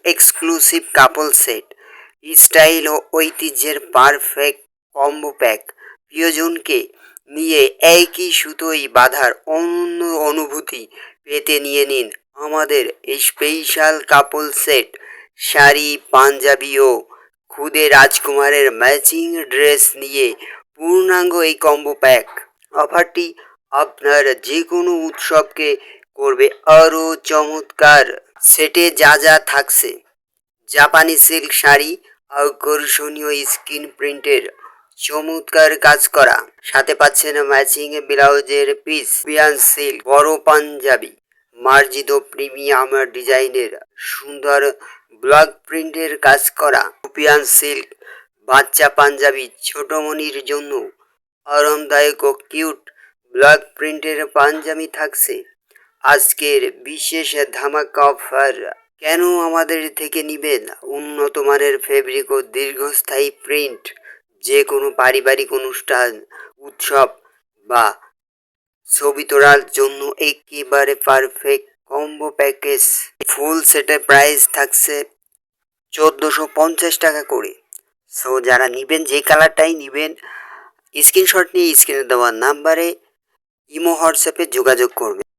Exclusive কাপল set, style ও ঐতিহ্যের perfect combo pack. প্রিয়জনকে নিয়ে একই সুতোয় বাঁধার অনন্য অনুভূতি পেতে নিয়ে নিন আমাদের special couple set. Sari, Punjabi ও খুদে রাজকুমারের ম্যাচিং ড্রেস নিয়ে পূর্ণাঙ্গ এই কম্বো প্যাক। অফারটি আপনার যে কোনো উৎসবকে করবে আরও চমৎকার। সেটে যা যা থাকছে: জাপানি সিল্ক শাড়ি, আকর্ষণীয় স্ক্রিন প্রিন্টের চমৎকার কাজ করা, সাথে পাচ্ছেন ম্যাচিং ব্লাউজের পিস, পিয়ান সিল্ক বড় পাঞ্জাবি, মার্জিত প্রিমিয়াম ডিজাইনের সুন্দর ব্লক প্রিন্টের কাজ করা, পিয়ান সিল্ক বাচ্চা পাঞ্জাবি, ছোট মনির জন্য আরামদায়ক ও কিউট ব্লক প্রিন্টের পাঞ্জাবি থাকছে আজকের বিশেষ ধামাকা অফার। কেন আমাদের থেকে নিবেন উন্নত মানের ফেব্রিক ও দীর্ঘস্থায়ী প্রিন্ট? যে কোনো পারিবারিক অনুষ্ঠান, উৎসব বা ছবি তোলার জন্য একেবারে পারফেক্ট কম্বো প্যাকেজ। ফুল সেটের প্রাইস থাকছে 1450 টাকা করে। সো যারা নিবেন, যে কালারটাই নিবেন, স্ক্রিনশট নিয়ে স্ক্রিনে দেওয়া নাম্বারে ইমো হোয়াটসঅ্যাপে যোগাযোগ করবেন।